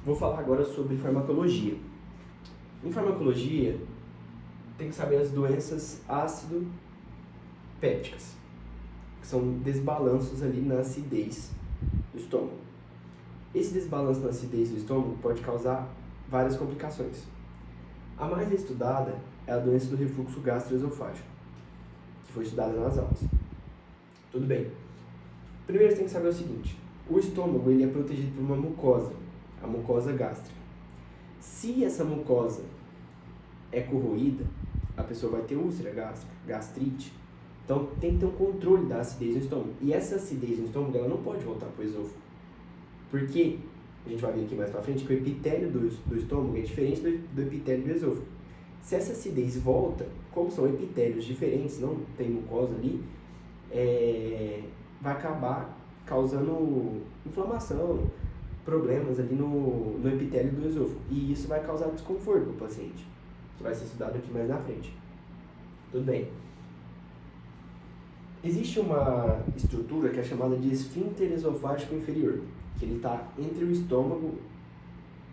Vou falar agora sobre farmacologia. Em farmacologia, tem que saber as doenças ácido-pépticas, que são desbalanços ali na acidez do estômago. Esse desbalanço na acidez do estômago pode causar várias complicações. A mais estudada é a doença do refluxo gastroesofágico, que foi estudada nas aulas. Tudo bem. Primeiro você tem que saber o seguinte: o estômago ele é protegido por uma mucosa, a mucosa gástrica. Se essa mucosa é corroída, a pessoa vai ter úlcera gástrica, gastrite. Então tem que ter um controle da acidez no estômago. E essa acidez no estômago ela não pode voltar para o esôfago. Porque, a gente vai ver aqui mais pra frente, que o epitélio do estômago é diferente do epitélio do esôfago. Se essa acidez volta, como são epitélios diferentes, não tem mucosa ali, vai acabar causando inflamação, problemas ali no epitélio do esôfago. E isso vai causar desconforto para o paciente, que vai ser estudado aqui mais na frente. Tudo bem. Existe uma estrutura que é chamada de esfíncter esofágico inferior, que ele está entre o estômago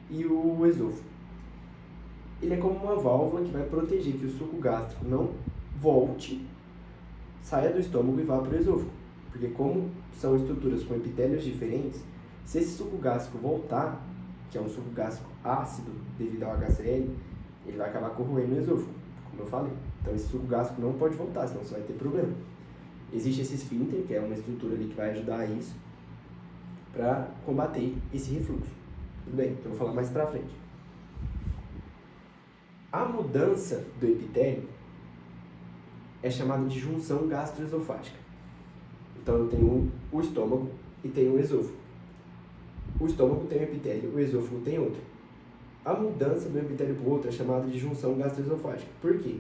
e o esôfago. Ele é como uma válvula que vai proteger que o suco gástrico não volte, saia do estômago e vá para o esôfago. Porque como são estruturas com epitélios diferentes, se esse suco gástrico voltar, que é um suco gástrico ácido devido ao HCl, ele vai acabar corroendo o esôfago, como eu falei. Então esse suco gástrico não pode voltar, senão você vai ter problema. Existe esse esfíncter, que é uma estrutura ali que vai ajudar a isso, para combater esse refluxo. Tudo bem? Então eu vou falar mais pra frente. A mudança do epitélio é chamada de junção gastroesofágica. Então eu tenho o estômago e tenho o esôfago. O estômago tem um epitélio, o esôfago tem outro. A mudança do epitélio para o outro é chamada de junção gastroesofágica. Por quê?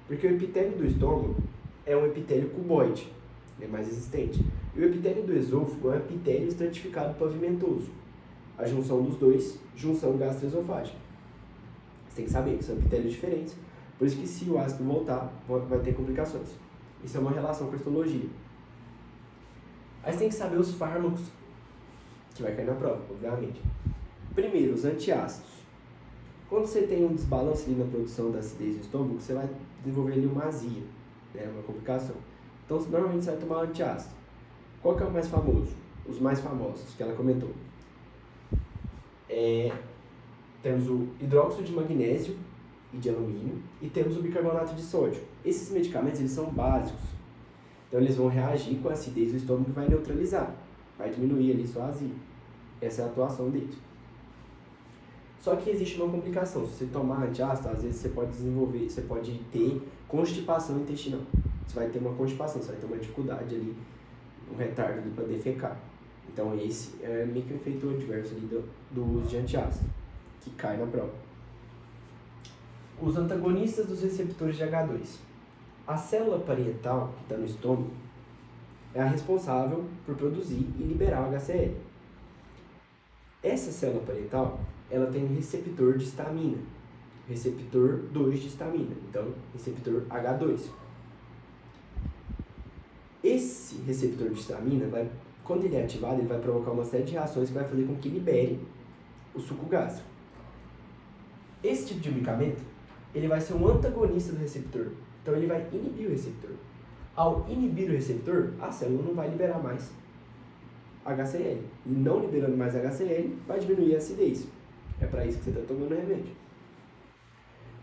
Porque o epitélio do estômago é um epitélio cuboide, é mais resistente. E o epitélio do esôfago é um epitélio estratificado pavimentoso. A junção dos dois, junção gastroesofágica. Você tem que saber que são epitélios diferentes, por isso que se o ácido voltar, vai ter complicações. Isso é uma relação com a histologia. Aí você tem que saber os fármacos, que vai cair na prova, obviamente. Primeiro, os antiácidos. Quando você tem um desbalanço ali na produção da acidez do estômago, você vai desenvolver ali uma azia, né, uma complicação. Então, normalmente você vai tomar antiácido. Qual que é o mais famoso? Os mais famosos, que ela comentou. Temos o hidróxido de magnésio e de alumínio e temos o bicarbonato de sódio. Esses medicamentos eles são básicos. Então, eles vão reagir com a acidez do estômago e vai neutralizar. Vai diminuir ali sua azia. Essa é a atuação deles. Só que existe uma complicação. Se você tomar antiácido, às vezes você pode ter constipação intestinal. Você vai ter uma constipação, você vai ter uma dificuldade ali, um retardo ali para defecar. Então esse é meio que o efeito adverso ali do uso de antiácido, que cai na prova. Os antagonistas dos receptores de H2. A célula parietal, que está no estômago, é a responsável por produzir e liberar o HCl. Essa célula parietal, ela tem um receptor de histamina, receptor 2 de histamina, então receptor H2. Esse receptor de histamina, quando ele é ativado, ele vai provocar uma série de reações que vai fazer com que libere o suco gástrico. Esse tipo de medicamento, ele vai ser um antagonista do receptor, então ele vai inibir o receptor. Ao inibir o receptor, a célula não vai liberar mais HCl. Não liberando mais HCl, vai diminuir a acidez. É para isso que você está tomando o remédio.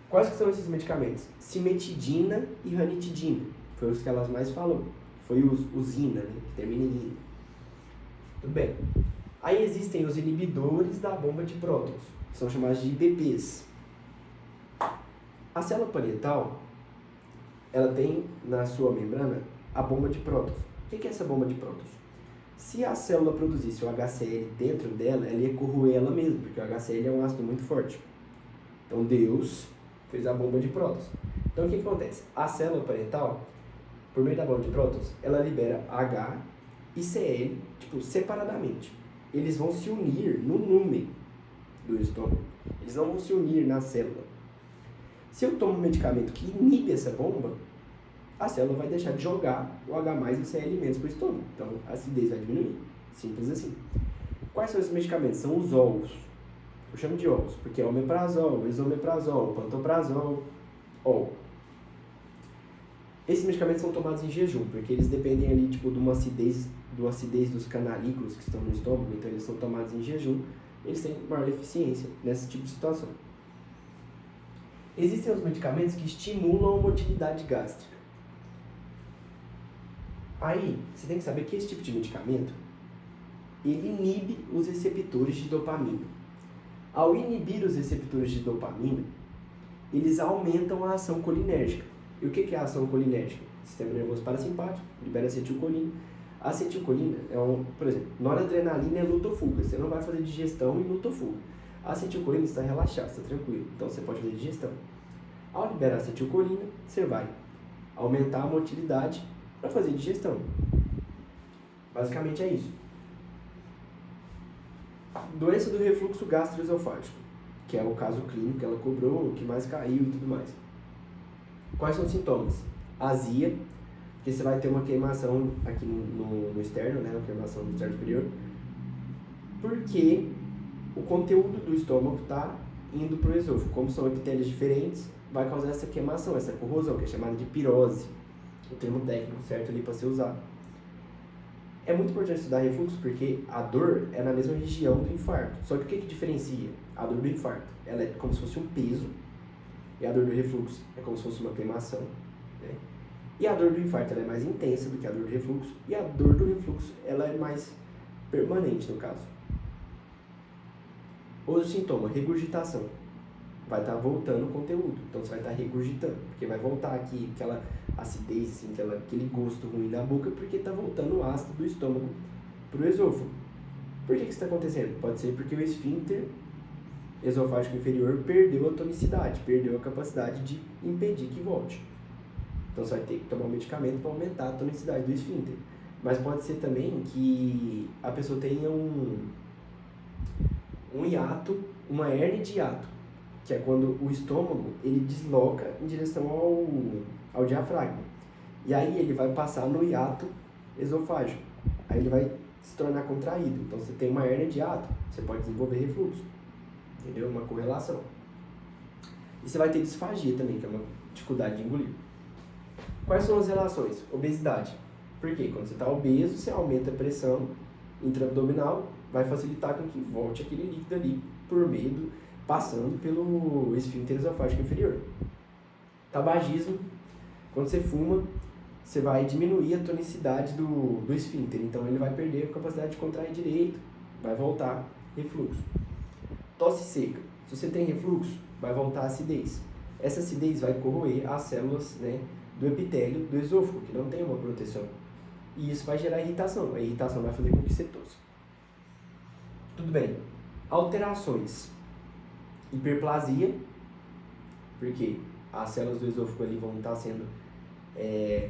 Quais que são esses medicamentos? Cimetidina e ranitidina. Foi os que elas mais falou. Foi o Zina, né? Que termina em Ina. Tudo bem. Aí existem os inibidores da bomba de prótons, que são chamados de IBPs. A célula parietal, ela tem na sua membrana a bomba de prótons. O que é essa bomba de prótons? Se a célula produzisse o HCl dentro dela, ela ia corroer ela mesma, porque o HCl é um ácido muito forte. Então Deus fez a bomba de prótons. Então o que acontece? A célula parietal, por meio da bomba de prótons, ela libera H e Cl, separadamente. Eles vão se unir no númen do estômago. Eles não vão se unir na célula. Se eu tomo um medicamento que inibe essa bomba, a célula vai deixar de jogar o H+, e o Cl- para o estômago. Então, a acidez vai diminuir. Simples assim. Quais são esses medicamentos? São os óleos. Eu chamo de OLs, porque é omeprazol, esomeprazol, pantoprazol, OL. Esses medicamentos são tomados em jejum, porque eles dependem ali, tipo, de uma acidez dos canalículos que estão no estômago, então eles são tomados em jejum, eles têm maior eficiência nesse tipo de situação. Existem os medicamentos que estimulam a motilidade gástrica. Aí, você tem que saber que esse tipo de medicamento, ele inibe os receptores de dopamina. Ao inibir os receptores de dopamina, eles aumentam a ação colinérgica. E o que é a ação colinérgica? Sistema nervoso parasimpático, libera acetilcolina. A acetilcolina por exemplo, noradrenalina é luta ou fuga. Você não vai fazer digestão e luta ou fuga. A acetilcolina está relaxada, está tranquilo. Então você pode fazer digestão. Ao liberar a acetilcolina, você vai aumentar a motilidade para fazer digestão. Basicamente é isso. Doença do refluxo gastroesofágico, que é o caso clínico que ela cobrou, o que mais caiu e tudo mais. Quais são os sintomas? Azia, porque você vai ter uma queimação aqui no externo, né? Uma queimação no externo superior, porque o conteúdo do estômago está indo para o esôfago. Como são epitélios diferentes, vai causar essa queimação, essa corrosão, que é chamada de pirose, o termo técnico certo ali para ser usado. É muito importante estudar refluxo porque a dor é na mesma região do infarto. Só que o que diferencia a dor do infarto? Ela é como se fosse um peso, e a dor do refluxo é como se fosse uma queimação, né? E a dor do infarto ela é mais intensa do que a dor do refluxo, e a dor do refluxo ela é mais permanente no caso. Outro sintoma, regurgitação. Vai estar voltando o conteúdo, então você vai estar regurgitando, porque vai voltar aqui aquela acidez, assim, aquele gosto ruim na boca, porque está voltando o ácido do estômago para o esôfago. Por que isso está acontecendo? Pode ser porque o esfíncter esofágico inferior perdeu a tonicidade, perdeu a capacidade de impedir que volte. Então você vai ter que tomar um medicamento para aumentar a tonicidade do esfíncter. Mas pode ser também que a pessoa tenha um hiato, uma hérnia de hiato, que é quando o estômago ele desloca em direção ao diafragma. E aí ele vai passar no hiato esofágico. Aí ele vai se tornar contraído. Então você tem uma hérnia de hiato, você pode desenvolver refluxo. Entendeu? Uma correlação. E você vai ter disfagia também, que é uma dificuldade de engolir. Quais são as relações? Obesidade. Por quê? Quando você está obeso, você aumenta a pressão intraabdominal, vai facilitar com que volte aquele líquido ali por meio passando pelo esfíncter esofágico inferior. Tabagismo. Quando você fuma, você vai diminuir a tonicidade do esfíncter, então ele vai perder a capacidade de contrair direito, vai voltar refluxo. Tosse seca. Se você tem refluxo, vai voltar a acidez. Essa acidez vai corroer as células, né, do epitélio do esôfago, que não tem uma proteção. E isso vai gerar irritação. A irritação vai fazer com que você tosse. Tudo bem. Alterações. Hiperplasia, porque as células do esôfago ali vão estar sendo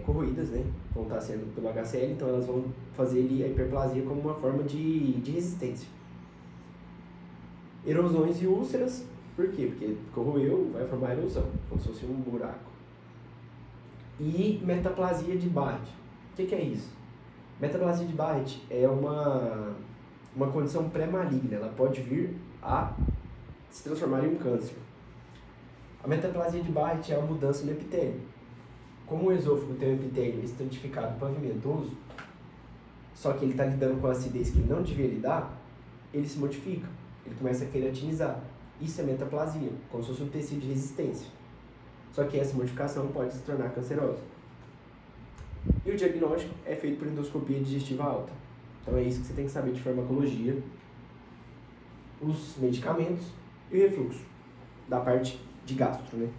corroídas, né? Vão estar sendo pelo HCl, então elas vão fazer ali a hiperplasia como uma forma de resistência. Erosões e úlceras, por quê? Porque corroeu, vai formar erosão, como se fosse um buraco. E metaplasia de Barrett. O que é isso? Metaplasia de Barrett é uma condição pré-maligna, ela pode vir a se transformar em um câncer. A metaplasia de Barrett é uma mudança no epitélio. Como o esôfago tem um epitélio estratificado pavimentoso, só que ele está lidando com a acidez que ele não devia lidar, ele se modifica, ele começa a queratinizar. Isso é metaplasia, como se fosse um tecido de resistência. Só que essa modificação pode se tornar cancerosa. E o diagnóstico é feito por endoscopia digestiva alta. Então é isso que você tem que saber de farmacologia, os medicamentos e o refluxo, da parte de gastro, né?